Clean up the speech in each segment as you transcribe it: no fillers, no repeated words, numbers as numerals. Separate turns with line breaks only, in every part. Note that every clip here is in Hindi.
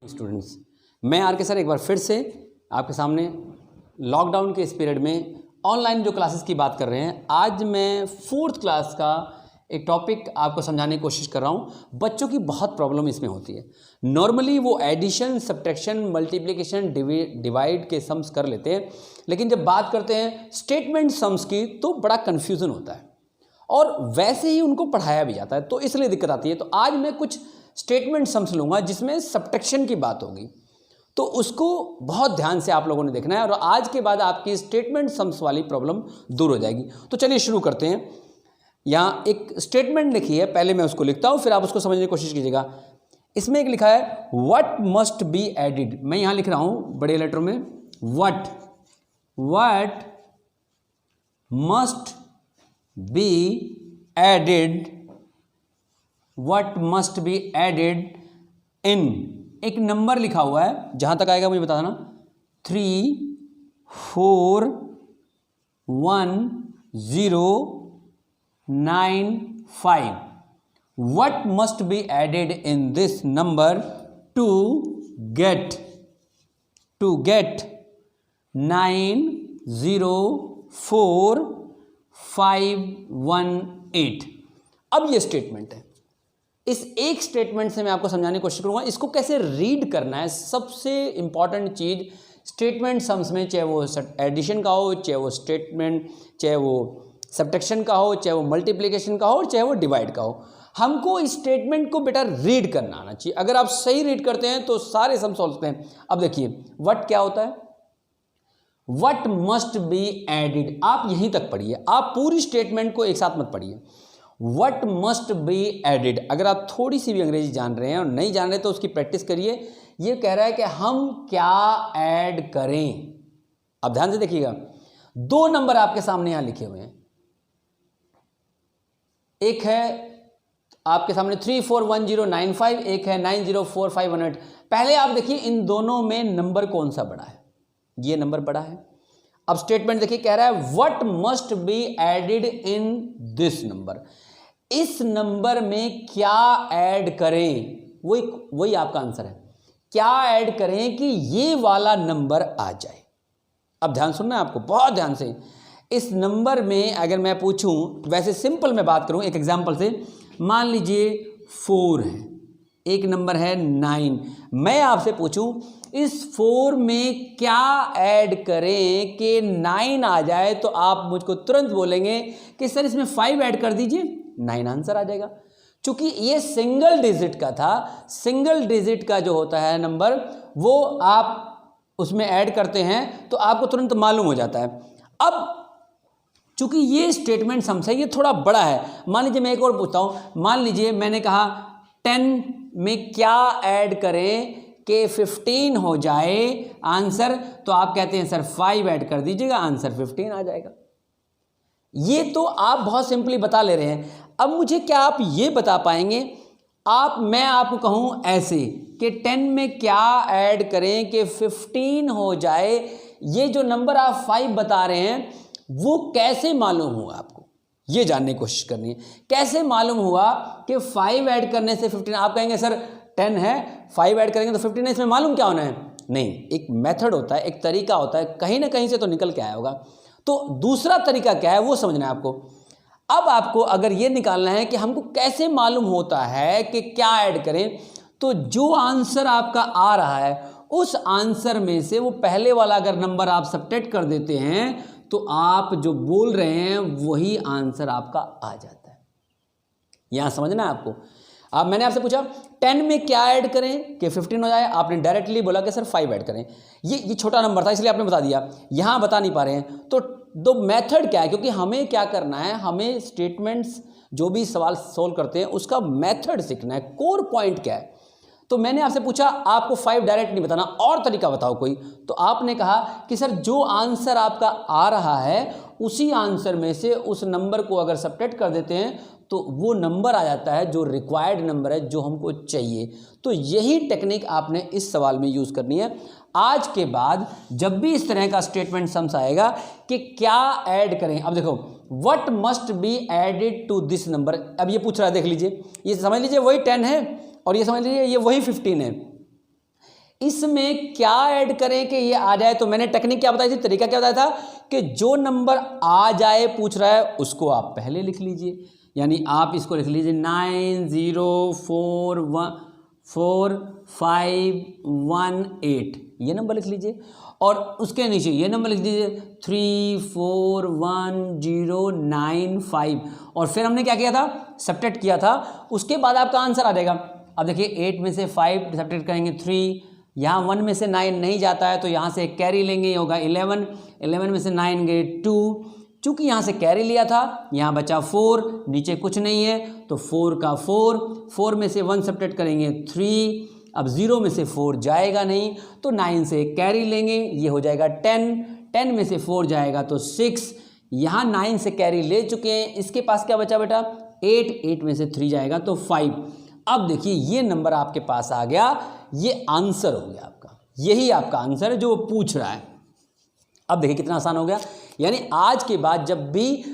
स्टूडेंट्स, मैं आर के सर एक बार फिर से आपके सामने लॉकडाउन के इस पीरियड में ऑनलाइन जो क्लासेस की बात कर रहे हैं। आज मैं 4th क्लास का एक टॉपिक आपको समझाने की कोशिश कर रहा हूँ। बच्चों की बहुत प्रॉब्लम इसमें होती है। नॉर्मली वो एडिशन, सब्ट्रैक्शन, मल्टीप्लिकेशन, डिवाइड के सम्स कर लेते हैं, लेकिन जब बात करते हैं स्टेटमेंट सम्स की तो बड़ा कन्फ्यूज़न होता है और वैसे ही उनको पढ़ाया भी जाता है, तो इसलिए दिक्कत आती है। तो आज मैं कुछ स्टेटमेंट सम्स लूँगा जिसमें सब्ट्रैक्शन की बात होगी, तो उसको बहुत ध्यान से आप लोगों ने देखना है और आज के बाद आपकी स्टेटमेंट सम्स वाली प्रॉब्लम दूर हो जाएगी। तो चलिए शुरू करते हैं। यहाँ एक स्टेटमेंट लिखी है, पहले मैं उसको लिखता हूँ, फिर आप उसको समझने की कोशिश कीजिएगा। इसमें एक लिखा है व्हाट मस्ट बी एडिड। मैं यहाँ लिख रहा हूँ बड़े लेटर में what must be added, what must be added इन, एक नंबर लिखा हुआ है, जहां तक आएगा मुझे बता देना, 3 4 1 0 9 5। What must be added in this number to get 9 0 4 5 1 8। अब ये स्टेटमेंट है। इस एक स्टेटमेंट से मैं आपको समझाने की कोशिश करूंगा इसको कैसे रीड करना है। सबसे इंपॉर्टेंट चीज़ स्टेटमेंट सम्स में, चाहे वो एडिशन का हो, चाहे वो स्टेटमेंट, चाहे वो सब्ट्रैक्शन का हो, चाहे वो मल्टीप्लिकेशन का हो और चाहे वो डिवाइड का हो, हमको इस स्टेटमेंट को बेटा रीड करना आना चाहिए। अगर आप सही रीड करते हैं तो सारे सम सॉल्व करते हैं। अब देखिए व्हाट क्या होता है, व्हाट मस्ट बी एडिड। आप यहीं तक पढ़िए, आप पूरी स्टेटमेंट को एक साथ मत पढ़िए। What must be added, अगर आप थोड़ी सी भी अंग्रेजी जान रहे हैं और नहीं जान रहे तो उसकी प्रैक्टिस करिए। ये कह रहा है कि हम क्या ऐड करें। अब ध्यान से देखिएगा, 2 नंबर आपके सामने यहां लिखे हुए हैं। एक है आपके सामने 341095, एक है 904518। पहले आप देखिए इन दोनों में नंबर कौन सा बड़ा है। ये नंबर बड़ा है। अब स्टेटमेंट देखिए, कह रहा है what must be added in this number, इस नंबर में क्या ऐड करें, वही आपका आंसर है। क्या ऐड करें कि ये वाला नंबर आ जाए। अब ध्यान सुनना है आपको, बहुत ध्यान से। इस नंबर में अगर मैं पूछूं, वैसे सिंपल मैं बात करूं एक एग्जांपल से, मान लीजिए 4 है, एक नंबर है 9। मैं आपसे पूछूं इस 4 में क्या ऐड करें कि 9 आ जाए, तो आप मुझको तुरंत बोलेंगे कि सर इसमें 5 ऐड कर दीजिए, 9 आंसर आ जाएगा। क्योंकि ये सिंगल डिजिट का था। सिंगल डिजिट का जो होता है नंबर, वो आप उसमें ऐड करते हैं तो आपको तुरंत मालूम हो जाता है। अब चूंकि ये स्टेटमेंट समझे ये थोड़ा बड़ा है, मान लीजिए मैं एक और पूछता हूं। मान लीजिए मैंने कहा 10 में क्या ऐड करें कि 15 हो जाए आंसर, तो आप कहते हैं सर 5 ऐड कर दीजिएगा, आंसर 15 आ जाएगा। ये तो आप बहुत सिंपली बता ले रहे हैं। अब मुझे क्या आप ये बता पाएंगे, मैं आपको कहूं ऐसे कि 10 में क्या ऐड करें कि 15 हो जाए, ये जो नंबर आप 5 बता रहे हैं वो कैसे मालूम हुआ आपको, ये जानने की कोशिश करनी है। कैसे मालूम हुआ कि 5 ऐड करने से 15, आप कहेंगे सर 10 है 5 ऐड करेंगे तो 15 है, इसमें मालूम क्या होना है। नहीं, एक मेथड होता है, एक तरीका होता है, कहीं ना कहीं से तो निकल के आया होगा। तो दूसरा तरीका क्या है वो समझना है आपको। अब आपको अगर ये निकालना है कि हमको कैसे मालूम होता है कि क्या ऐड करें, तो जो आंसर आपका आ रहा है उस आंसर में से वो पहले वाला अगर नंबर आप सब्ट्रैक्ट कर देते हैं तो आप जो बोल रहे हैं वही आंसर आपका आ जाता है। यहां समझना है आपको। अब मैंने आपसे पूछा 10 में क्या ऐड करें कि 15 हो जाए, आपने डायरेक्टली बोला कि सर 5 ऐड करें। ये छोटा नंबर था इसलिए आपने बता दिया, यहां बता नहीं पा रहे हैं। तो दो मेथड क्या है, क्योंकि हमें क्या करना है, हमें स्टेटमेंट्स जो भी सवाल सोल्व करते हैं उसका मेथड सीखना है, कोर पॉइंट क्या है। तो मैंने आपसे पूछा आपको 5 डायरेक्ट नहीं बताना, और तरीका बताओ कोई। तो आपने कहा कि सर जो आंसर आपका आ रहा है उसी आंसर में से उस नंबर को अगर सब्ट्रैक्ट कर देते हैं तो वो नंबर आ जाता है जो रिक्वायर्ड नंबर है, जो हमको चाहिए। तो यही टेक्निक आपने इस सवाल में यूज़ करनी है। आज के बाद जब भी इस तरह का स्टेटमेंट सम्स आएगा कि क्या ऐड करें, अब देखो what must be added to this number, अब ये पूछ रहा है, देख लीजिए, ये समझ लीजिए वही 10 है और ये समझ लीजिए ये वही 15 है। इसमें क्या ऐड करें कि ये आ जाए। तो मैंने टेक्निक क्या बताई थी, तरीका क्या बताया था कि जो नंबर आ जाए पूछ रहा है उसको आप पहले लिख लीजिए। यानी आप इसको लिख लीजिए 904518, ये नंबर लिख लीजिए। और उसके नीचे ये नंबर लिख दीजिए 341095। और फिर हमने क्या किया था, सब्ट्रैक्ट किया था। उसके बाद आपका आंसर आ जाएगा। अब देखिए 8 में से 5 सब्ट्रैक्ट करेंगे 3, यहाँ 1 में से 9 नहीं जाता है तो यहाँ से एक कैरी लेंगे, ये होगा 11, 11 में से 9 गए 2, चूँकि यहाँ से कैरी लिया था यहाँ बचा 4, नीचे कुछ नहीं है तो 4 का 4, 4 में से 1 सब्ट्रैक्ट करेंगे 3, अब 0 में से 4 जाएगा नहीं तो 9 से एक कैरी लेंगे, ये हो जाएगा 10, 10 में से 4 जाएगा तो 6, यहाँ 9 से कैरी ले चुके हैं, इसके पास क्या बचा बेटा 8, 8 में से 3 जाएगा तो 5। अब देखिए ये नंबर आपके पास आ गया, ये आंसर हो गया आपका, यही आपका आंसर है जो वो पूछ रहा है। अब देखिए कितना आसान हो गया। यानी आज के बाद जब भी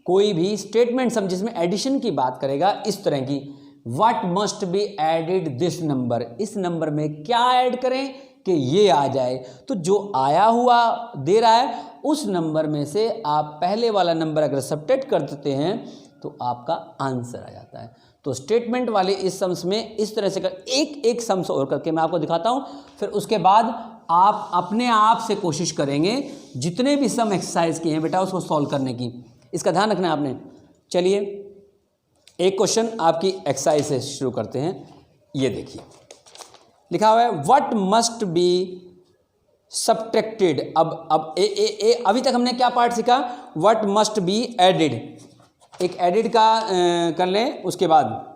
कोई भी स्टेटमेंट सम जिसमें एडिशन की बात करेगा इस तरह की, what must be added this number, इस नंबर में क्या ऐड करें कि ये आ जाए, तो जो आया हुआ दे रहा है उस नंबर में से आप पहले वाला नंबर अगर सब्ट्रैक्ट कर देते हैं तो आपका आंसर आ जाता है। तो स्टेटमेंट वाले इस सम्स में इस तरह से एक एक सम्स और करके मैं आपको दिखाता हूँ, फिर उसके बाद आप अपने आप से कोशिश करेंगे जितने भी सम एक्सरसाइज किए हैं बेटा उसको सॉल्व करने की, इसका ध्यान रखना है आपने। चलिए एक क्वेश्चन आपकी एक्सरसाइज से शुरू करते हैं। ये देखिए लिखा हुआ है व्हाट मस्ट बी सब्ट्रैक्टेड। अब अभी तक हमने क्या पार्ट सीखा, व्हाट मस्ट बी एडिड, एक एडिड का कर लें। उसके बाद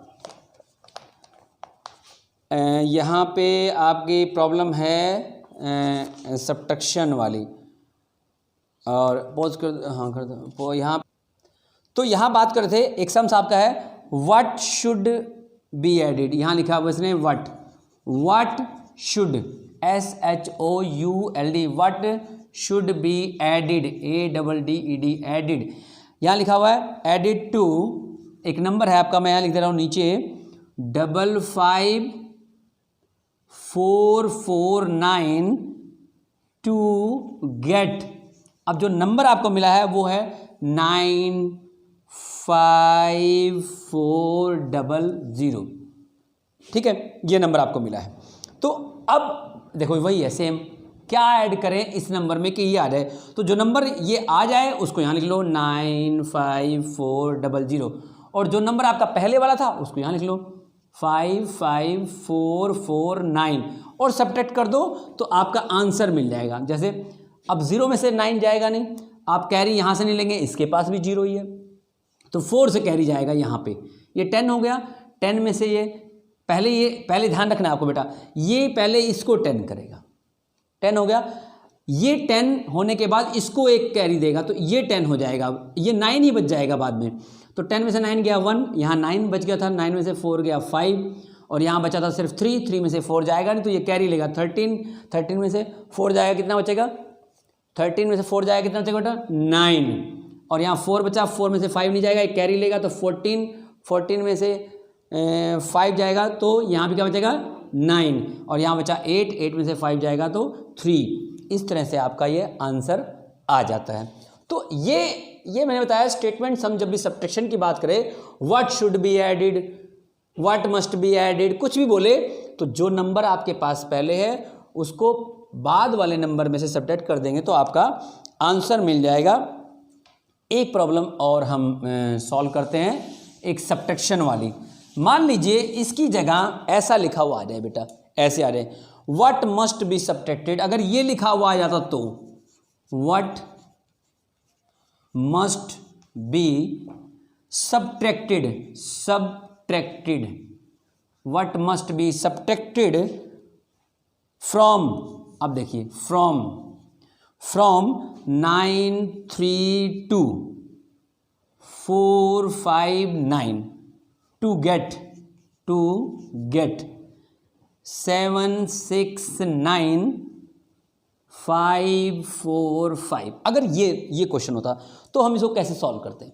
यहाँ पे आपकी प्रॉब्लम है सब्ट्रैक्शन वाली, और पॉज कर, हाँ कर दो यहाँ। तो यहाँ बात कर रहे थे, एक सम्स आपका है व्हाट शुड बी एडिड, यहाँ लिखा हुआ इसने what should SHOULD, what should be added ADDED added, यहाँ लिखा हुआ है एडिड टू, एक नंबर है आपका, मैं यहाँ लिख दे रहा हूँ नीचे 55449 टू गेट। अब जो नंबर आपको मिला है वो है 95400, ठीक है, ये नंबर आपको मिला है। तो अब देखो वही है सेम, क्या ऐड करें इस नंबर में कि ये आ जाए, तो जो नंबर ये आ जाए उसको यहाँ लिख लो 95400, और जो नंबर आपका पहले वाला था उसको यहाँ लिख लो 55449 और सब्ट्रैक्ट कर दो तो आपका आंसर मिल जाएगा। जैसे अब 0 में से 9 जाएगा नहीं, आप कैरी यहाँ से नहीं लेंगे, इसके पास भी 0 ही है तो 4 से कैरी जाएगा यहाँ पे, ये 10 हो गया। 10 में से ये पहले ध्यान रखना आपको बेटा, ये पहले इसको 10 करेगा, 10 हो गया, ये 10 होने के बाद इसको एक कैरी देगा तो ये 10 हो जाएगा, ये 9 ही बच जाएगा बाद में। तो 10 में से 9 गया 1, यहाँ 9 बच गया था, 9 में से 4 गया 5, और यहाँ बचा था सिर्फ 3 में से 4 जाएगा नहीं तो ये कैरी लेगा 13 में से 4 जाएगा, कितना बचेगा 13 में से 4 जाएगा, कितना बचेगा बेटा 9, और यहाँ 4 बचा, 4 में से 5 नहीं जाएगा, एक कैरी लेगा तो 14 में से 5 जाएगा तो यहाँ भी क्या बचेगा 9, और यहाँ बचा 8 में से 5 जाएगा तो 3। इस तरह से आपका ये आंसर आ जाता है। तो ये मैंने बताया स्टेटमेंट सम जब भी सब्ट्रैक्शन की बात करें, what should be added, what must be added, कुछ भी बोले तो जो नंबर आपके पास पहले है उसको बाद वाले नंबर में से सब्ट्रैक्ट कर देंगे तो आपका आंसर मिल जाएगा। एक प्रॉब्लम और हम सॉल्व करते हैं, एक सब्ट्रैक्शन वाली। मान लीजिए इसकी जगह ऐसा लिखा हुआ आ जाए बेटा, ऐसे आ जाए व्हाट मस्ट बी सब्ट्रैक्टेड, अगर ये लिखा हुआ आ जाता तो what must be subtracted, what must be subtracted from, अब देखिए फ्रॉम 932459 टू गेट 769545। अगर ये क्वेश्चन होता तो हम इसको कैसे सॉल्व करते हैं।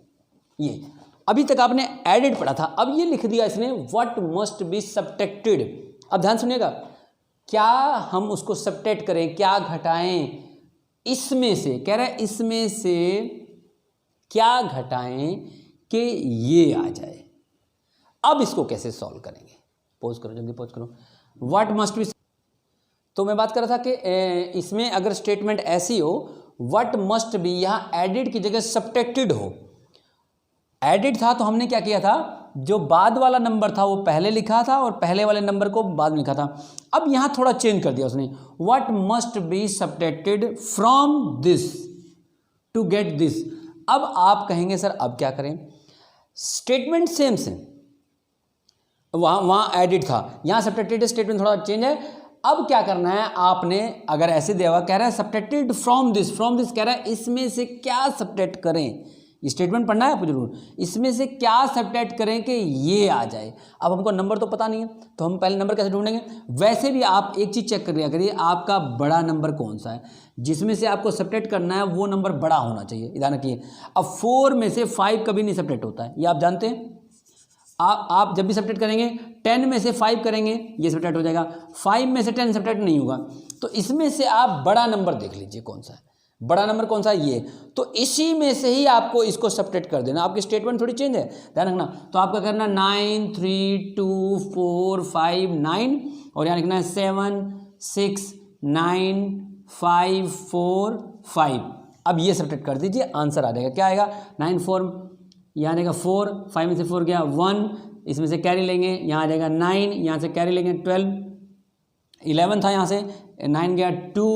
ये अभी तक आपने एडिड पढ़ा था, अब ये लिख दिया इसने व्हाट मस्ट बी सब्ट्रैक्टेड। अब ध्यान सुनिएगा, क्या हम उसको सब्ट्रैक्ट करें, क्या घटाएं, इसमें से कह रहा है इसमें से क्या घटाएं कि ये आ जाए। अब इसको कैसे सॉल्व करेंगे, पोज करो जल्दी पोज करो। व्हाट मस्ट बी, तो मैं बात कर रहा था कि इसमें अगर स्टेटमेंट ऐसी हो व्हाट मस्ट बी, यहाँ एडिड की जगह सब्ट्रैक्टेड हो। एडिड था तो हमने क्या किया था, जो बाद वाला नंबर था वो पहले लिखा था और पहले वाले नंबर को बाद में लिखा था। अब यहाँ थोड़ा चेंज कर दिया उसने, what must be subtracted from this to get this. अब आप कहेंगे सर अब क्या करें, स्टेटमेंट सेम से, वहाँ एडिड था, यहाँ सब्ट्रैक्टेड, स्टेटमेंट थोड़ा चेंज है। अब क्या करना है आपने, अगर ऐसे दिया हुआ कह रहा है subtracted from this, from this कह रहा है इसमें से क्या सब्ट्रैक्ट करें, ये स्टेटमेंट पढ़ना है आपको जरूर, इसमें से क्या सब्ट्रैक्ट करें कि ये आ जाए। अब हमको नंबर तो पता नहीं है तो हम पहले नंबर कैसे ढूंढेंगे। वैसे भी आप एक चीज़ चेक कर लिया करिए, आपका बड़ा नंबर कौन सा है, जिसमें से आपको सब्ट्रैक्ट करना है वो नंबर बड़ा होना चाहिए। ध्यान रखिए, अब 4 में से 5 कभी नहीं सब्ट्रैक्ट होता है, ये आप जानते हैं। आप जब भी सब्ट्रैक्ट करेंगे 10 में से 5 करेंगे ये सब्ट्रैक्ट हो जाएगा, 5 में से 10 सब्ट्रैक्ट नहीं होगा। तो इसमें से आप बड़ा नंबर देख लीजिए कौन सा है, बड़ा नंबर कौन सा है ये, तो इसी में से ही आपको इसको सब्ट्रैक्ट कर देना। आपकी स्टेटमेंट थोड़ी चेंज है, ध्यान रखना। तो आपका करना 9 3 2 4 5 9 और यहाँ लिखना है 7 6 9 5 4 5। अब ये सब्ट्रैक्ट कर दीजिए, आंसर आ जाएगा। क्या आएगा, 9 4, यहाँ आएगा 4, 5 में से 4 गया 1, इसमें से कैरी लेंगे, यहाँ आ जाएगा 9, यहाँ से कैरी लेंगे 12, 11 था, यहाँ से 9 गया 2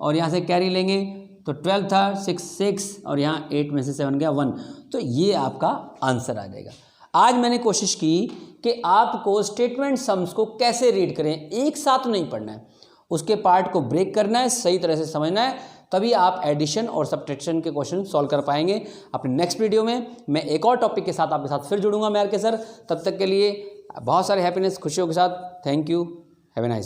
और यहाँ से कैरी लेंगे तो 12 था, 6 6 और यहाँ 8 में से 7 गया 1। तो ये आपका आंसर आ जाएगा। आज मैंने कोशिश की कि आपको स्टेटमेंट सम्स को कैसे रीड करें, एक साथ नहीं पढ़ना है, उसके पार्ट को ब्रेक करना है, सही तरह से समझना है, तभी आप एडिशन और सब्ट्रैक्शन के क्वेश्चन सॉल्व कर पाएंगे। अपने नेक्स्ट वीडियो में मैं एक और टॉपिक के साथ आपके साथ फिर जुड़ूंगा मैं आर के सर। तब तक के लिए बहुत सारे हैप्पीनेस, खुशियों के साथ। Thank you, have a nice day.